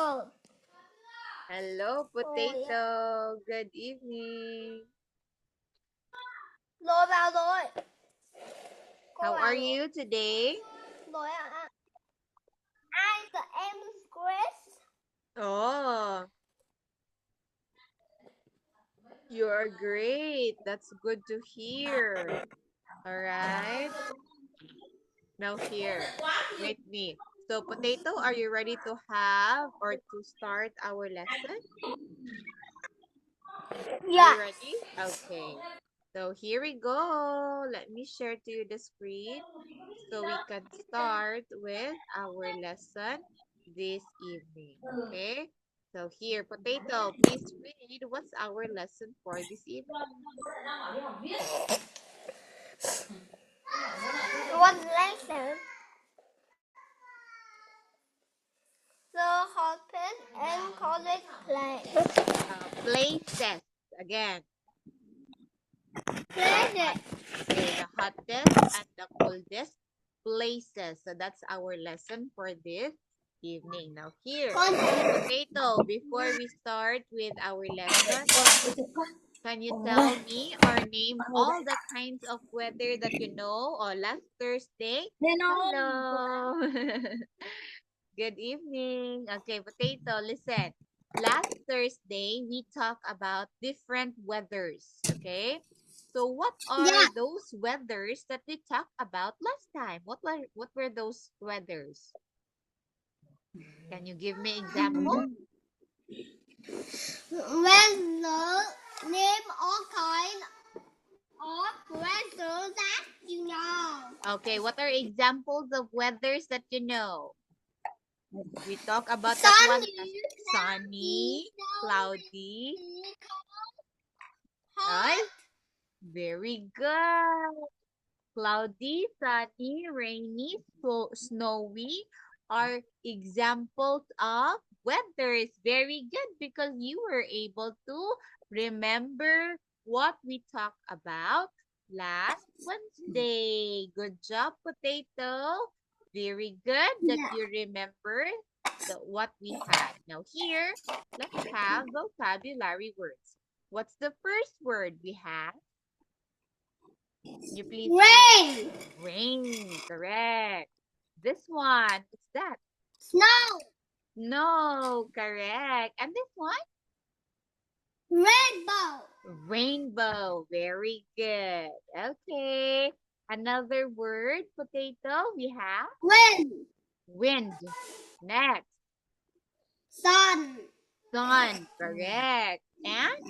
Potato. Hello, Potato. Good evening. Rồi vào rồi. How are you today? Rồi ạ. Ai the em Grace? Oh, you are great. That's good to hear. All right. Now here, with me. So, Potato, are you ready to have or to start our lesson? Yeah. Are you ready? Okay. So here we go. Let me share to you the screen so we can start with our lesson this evening. Okay. So here, Potato, please read what's our lesson for this evening. What lesson? The hotel and college play. Places. Again. Planet. Okay, the hottest and the coldest places. So that's our lesson for this evening. Now here, Potato, before we start with our lesson, can you tell me or name all the kinds of weather that you know? Oh, last Thursday. Hello. Good evening. Okay, Potato, listen. Last Thursday, we talked about different weathers. Okay? So what are those weathers that we talked about last time? What were those weathers? Can you give me example? Weather. Name all kind of weather that you know. Okay, what are examples of weathers that you know? We talk about Sunny, that one. Sunny, cloudy. hot. Right? Very good. Cloudy, sunny, rainy, snowy are examples of weathers. Very good because you were able to remember what we talked about last Wednesday. Good job, Potato. Very good that you remember what we had. Now here, let's have vocabulary words. What's the first word we have? You please. Rain. Rain, correct. This one, what's that? Snow. No, correct. And this one? Rainbow. Rainbow, very good. Okay. Another word, Potato, we have? Wind. Wind. Next. Sun. Sun, correct. And?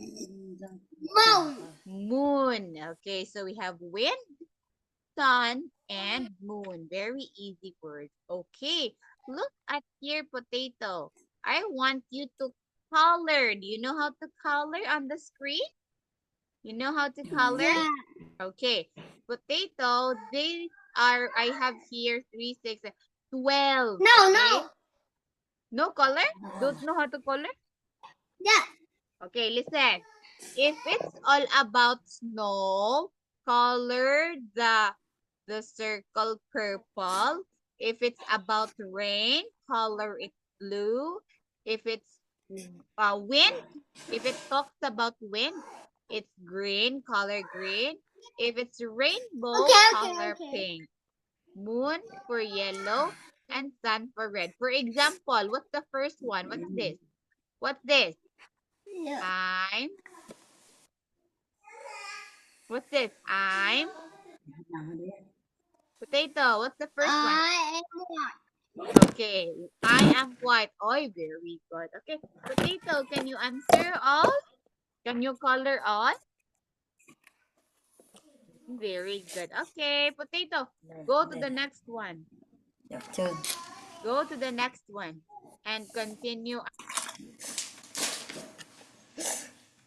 Moon. Moon. Okay, so we have wind, sun, and moon. Very easy words. Okay, look at here, Potato. I want you to color. Do you know how to color on the screen? You know how to color? Yeah. Okay, Potato, I have here 3, 6, 12. No, okay? no. No color? Don't know how to color? Yeah. Okay, listen. If it's all about snow, color the circle purple. If it's about rain, color it blue. If it's wind, if it talks about wind, it's green, color green. If it's rainbow, color pink. Moon for yellow and sun for red. For example, what's the first one? What's this? What's this? Yeah. What's this? Potato. What's the first one? I am white. Okay. I am white. Oh, very good. Okay. Potato, can you answer all? Can you color all? Very good. Okay. Potato, go to the next one. Go to the next one. And continue.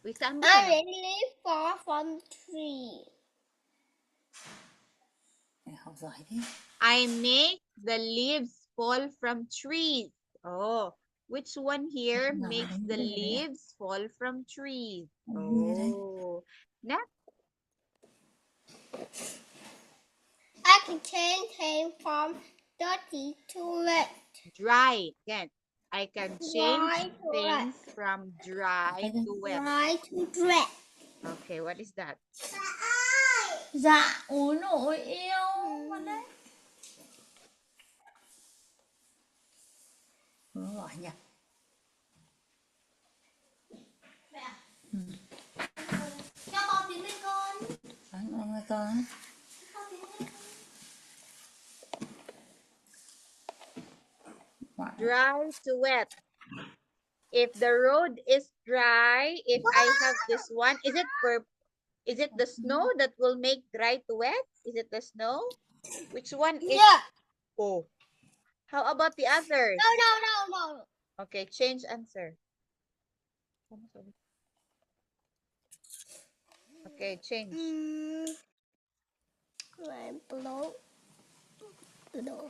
I live far from tree. I make the leaves fall from trees. Oh, which one here makes the leaves fall from trees? Oh, next. I can change him from dirty to wet. Dry. Again. I can Dry change to things from dry to wet. Dry to dry. Okay, what is that? Dạ, ôi nội yêu con đấy. Nó gọi nhỉ? Cho con tiếng lên con. Ăn ơi con. Dry to wet. If the road is dry, if I have this one, is it the snow that will make dry to wet? Is it the snow? Which one is? Yeah. Oh. How about the others? No. Okay, change answer. Okay, change. Lại blow. Blue.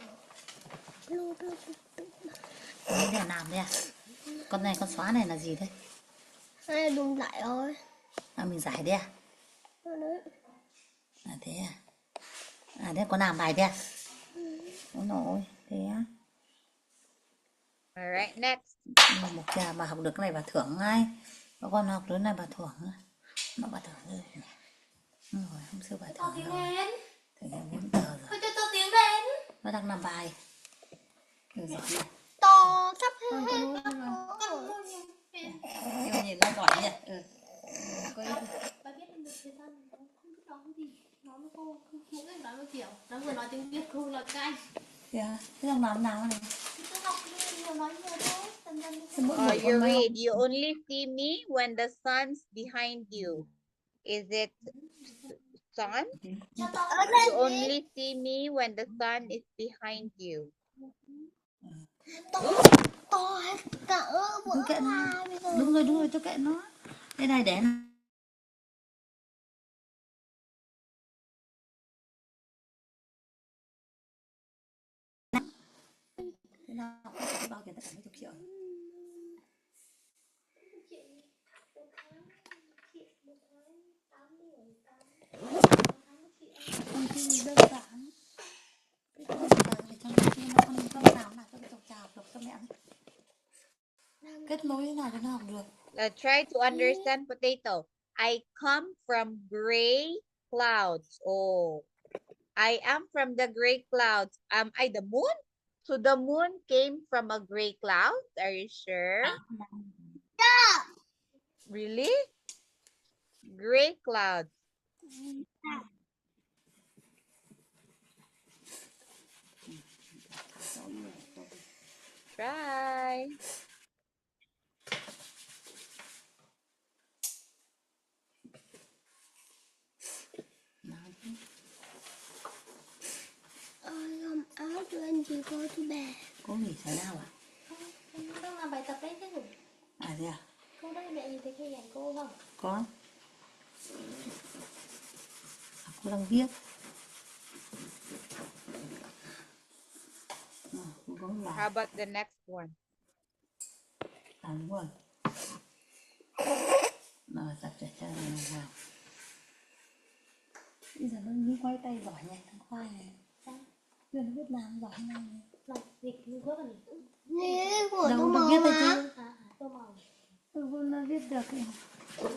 Cái này làm đây à? Con này con xóa này là gì đây? Hay đun lại thôi. À mình giải đây à? Đấy. À thế à? À thế con làm bài đây à? Ôi nội, thế á? Alright, next. Một nhà mà học được cái này bà thưởng ngay. Có con học đến này bà thưởng. Nó bà thưởng rồi. Rồi, hôm xưa bà thưởng rồi. Thưởng ra 4 tờ rồi. Thôi cho tiếng lên. Nó đang làm bài. Được rồi này. To sắp hết. Em nhìn nó giỏi nhỉ? Ừ. Có ý gì? Bà biết được thời gian nó không biết nói cái gì, nói với cô mỗi ngày nói một kiểu, nó vừa nói tiếng Việt cô là cái anh. Dạ, thế làm nào này? Cứ học nhiều nói nhiều thôi, dần dần Thế mỗi Oh, buổi you con mấy read. You only see me when the sun's behind you. Is it sun? cho to. You only see me when the sun is behind you. To hết cả bữa Cứ kệ nó. mai bây giờ. Đúng rồi, tôi kệ nó. Đây này để thế nào cũng bao tiền tất cả mấy chục triệu. Con thi đơn giản. Cái đơn giản để cho nó thi nó con nào cho cái tục chào đọc cho mẹ ăn. Kết nối thế nào cho nó học được. Try to understand potato. I come from gray clouds. Oh, I am from the gray clouds. Am I the moon? So the moon came from a gray cloud? Are you sure? Yeah. Really? Gray clouds. Try. I am out when you go to bed. Cô nghỉ giờ nào à? Con đang làm bài tập đấy thế nhỉ? À thế à? Cô đây mẹ nhìn thấy hình ảnh cô không? Có. Cô đang viết. Cô có How làm. about the next one? À đúng rồi. Rồi tập trẻ cho nó vào. Bây giờ nó đi quay tay giỏi nhỉ, thằng Khoai này. Giờ nó biết làm giỏi này. Làm dịch như bước này. Nè, của Đâu tôi nó màu viết đây mà. chứ. Tô màu. Nó viết được. Đúng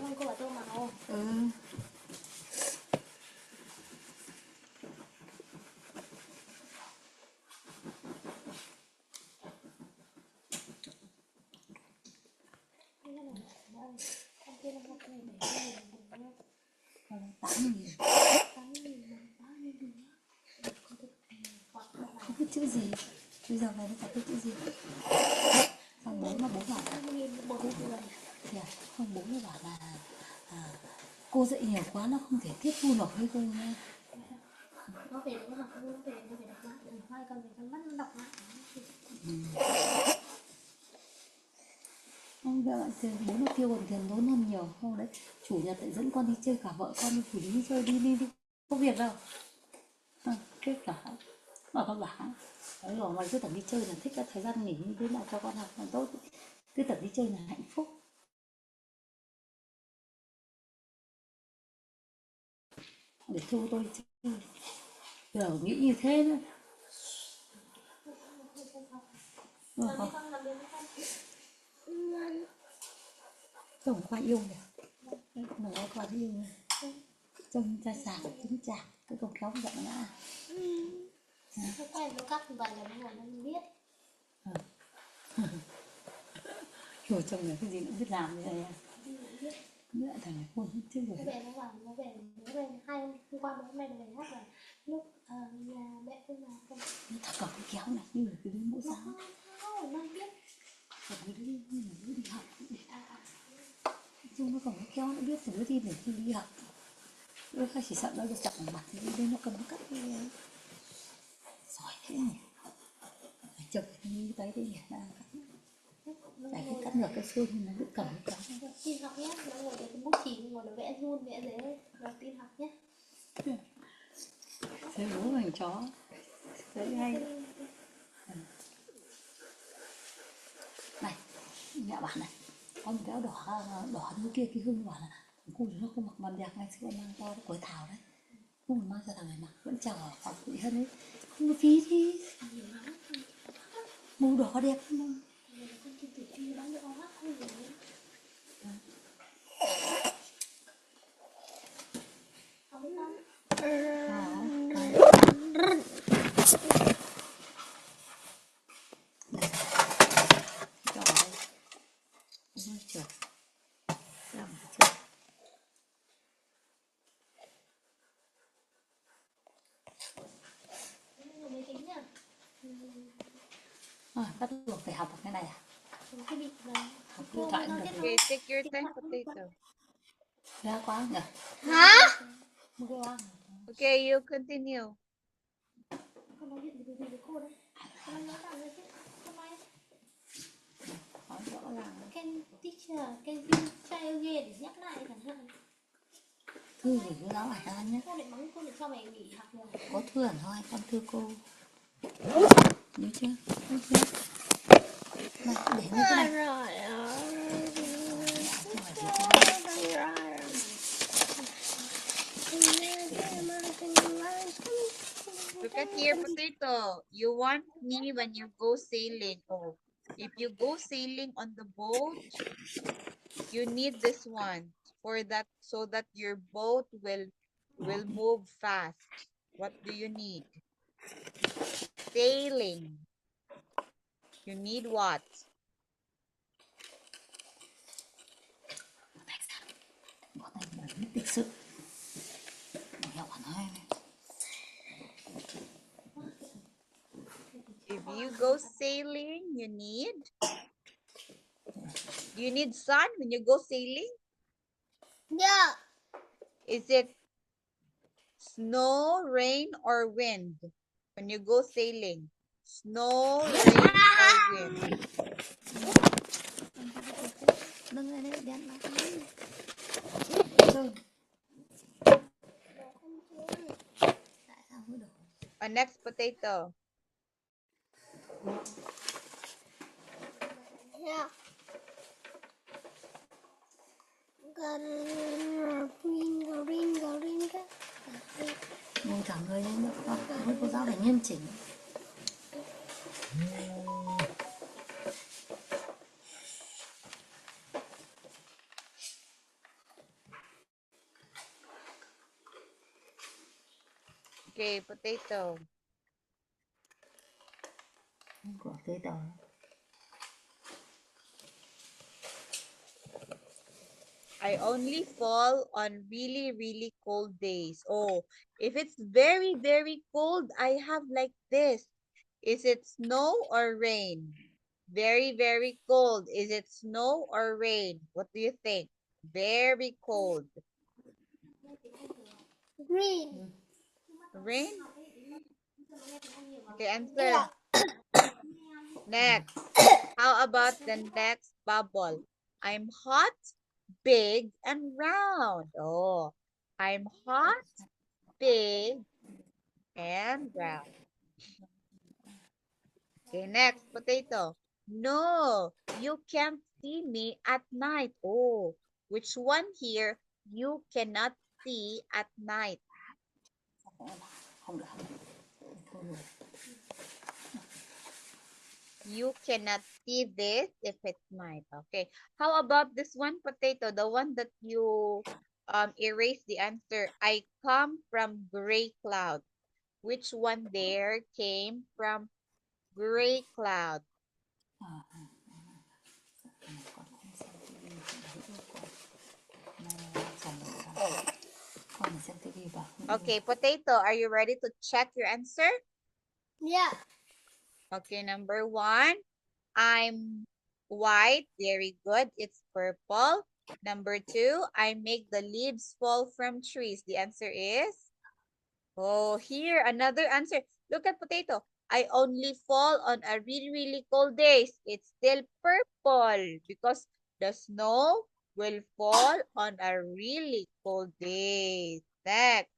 không? Cô bảo tô màu. Ừ. Con kia nó học này để Còn 8.000. Không biết chữ gì. Bây giờ này nó chả biết chữ gì. Xong bố bảo thì không bố nó bảo là cô dạy nhiều quá nó không thể tiếp thu nổi với cô nha. nó về nó học nó về nó phải đọc lại, hai con về con bắt nó đọc lại. Không giờ bạn tiền bố nó tiêu còn tiền tốn hơn nhiều không đấy. Chủ nhật lại dẫn con đi chơi cả vợ con đi chủ đi chơi đi có việc đâu. Kết cả bảo con bảo đấy rồi ngoài cứ tập đi chơi là thích cái thời gian nghỉ như thế nào cho con học là tốt, cứ tập đi chơi là hạnh phúc. Để thu tôi chơi giờ nghĩ như thế nữa. Làm đi con làm được không? Trồng khoai yêu này, nó có khoai yêu này, trồng ra xào trứng chả, cái con kéo giận ngã. Nó quay nó cắt vậy là nó ngồi nó biết. Rồi trồng này cái gì cũng biết làm như này à. Nữa thằng này khôn chứ rồi. Nó về nó bảo nó về hai hôm qua hôm nay nó về hát là lúc nhà mẹ tôi là không. Nó thật cầm cái kéo này như là cái đứa mỗi sáng. Không, nó biết. Còn cái đứa như là đứa đi học. Chung nó còn cái kéo nó biết từ đứa đi để đi học. Đứa khác chỉ sợ nó chặt vào mặt thì bên nó cầm nó cắt đi. Giỏi thế nhỉ. Chụp như tới đây nhỉ. Đấy cái cắt ngược cái xương nó cứ cầm cái kéo. Tin học nhé, nó ngồi cái bút chì ngồi nó vẽ run vẽ giấy rồi tin học nhé. Thế bố mình chó. Đấy hay. Này, mẹ bạn này, có một cái áo đỏ như kia, cái Hương bảo là cô nó không mặc quần đẹp ngày xưa mang to của Thảo đấy, không mang cho thằng này mặc vẫn chào ở phòng chị hơn đấy, không có phí thì màu đỏ đẹp không? Bắt buộc phải học cái này à? Học điện thoại cũng được. Okay, take your time, potato. Ra quá nhỉ? Hả? Một cái oan. Okay, you continue. Nói rõ ràng. Can teacher, can you try again để nhắc lại chẳng hạn. Thư gửi cô giáo phải ra nhé. Cô lại mắng cô để cho mày nghỉ học rồi. Có thư hẳn thôi, con thư cô. Nhớ chưa? Nhớ chưa? Này, để như thế này. Look at here, potato. You want me when you go sailing. Oh, if you go sailing on the boat, you need this one for that so that your boat will move fast. What do you need? Sailing. You need what? Bỏ tay vào biết lịch sự. Nhỏ hẳn hơi này. If you go sailing, do you need sun when you go sailing? Dạ. Is it snow, rain, or wind when you go sailing? Snow, rain, or wind? Đừng lên đây, đen nó. Tại sao mới đổ? Next, potato. Dạ. Green cái. Ngồi thẳng người lên nữa. Với cô giáo phải nghiêm chỉnh. Okay, potato. Của cây tàu. I only fall on really, really cold days. Oh, if it's very, very cold, I have like this. Is it snow or rain? Very, very cold. Is it snow or rain? What do you think? Very cold. Green. Rain? Okay, answer. Next. How about the next bubble? I'm hot, big, and round. Oh, I'm hot, big, and round. Okay, next, potato. No, you can't see me at night. Oh, which one here you cannot see at night? Không được. You cannot see this if it's night. Okay. How about this one, potato? The one that you erase the answer. I come from gray cloud. Which one there came from gray cloud? À, à, con không xem tivi thì yêu con trả lời là con phải xem tivi bảo không yêu. Okay, potato, are you ready to check your answer? Yeah. Okay, number 1, I'm white. Very good. It's purple. Number 2, I make the leaves fall from trees. The answer is? Oh, here, another answer. Look at potato. I only fall on a really, really cold days. It's still purple because the snow will fall on a really cold day. Next.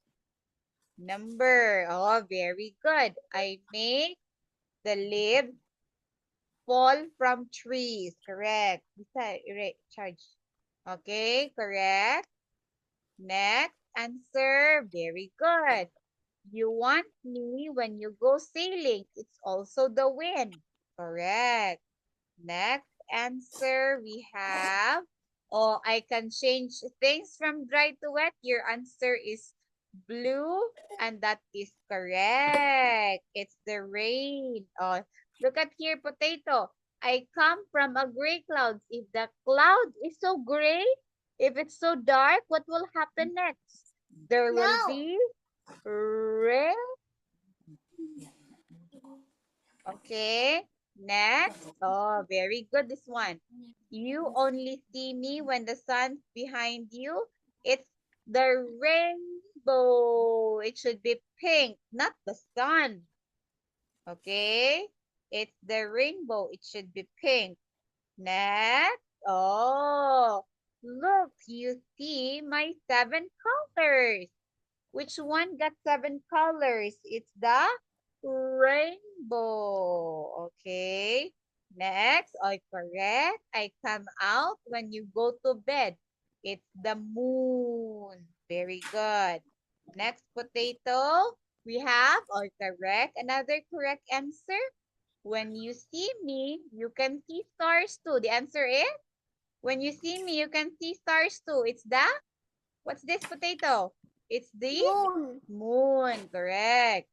Number. Oh, very good. I make the leaves fall from trees. Correct. Bisa, charge. Okay, correct. Next answer. Very good. You want me when you go sailing. It's also the wind. Correct. Next answer we have. Oh, I can change things from dry to wet. Your answer is blue, and that is correct. It's the rain. Oh, look at here, potato. I come from a gray cloud. If the cloud is so gray, if it's so dark, what will happen next? There will No. be rain. Okay. Next. Oh, very good, this one. You only see me when the sun's behind you. It's the rainbow. It should be pink, not the sun. Okay. It's the rainbow. It should be pink. Next. Oh, look, you see my 7 colors. Which one got 7 colors? It's the rainbow. Okay. Next, oh, correct. I come out when you go to bed. It's the moon. Very good. Next, potato. We have, oh, correct. Another correct answer. When you see me, you can see stars too. The answer is, when you see me, you can see stars too. It's the, what's this, potato? It's the Moon. moon. Correct.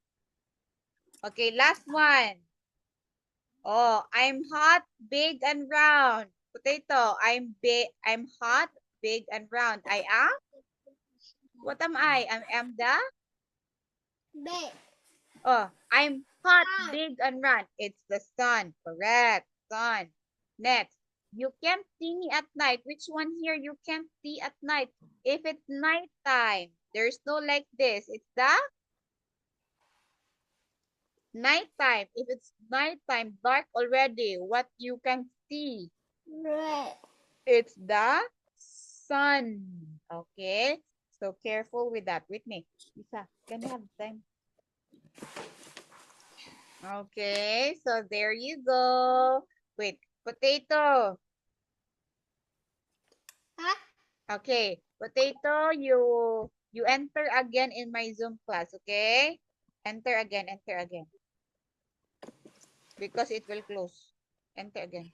Okay, last one. Oh, I'm hot, big, and round. Potato, I'm big, I'm hot, big, and round. I am? What am I? I am the? Big. Oh, I'm hot, Sun. big, and round. It's the sun. Correct. Sun. Next. You can't see me at night. Which one here you can't see at night? If it's nighttime, there's no like this. It's the nighttime. If it's nighttime, dark already, what you can see? Red. It's the sun. Okay? So careful with that. With me. Lisa, can you have time? Okay, so there you go. Wait, potato. Huh? Okay, potato, you enter again in my Zoom class, okay? Enter again, enter again. Because it will close. Enter again.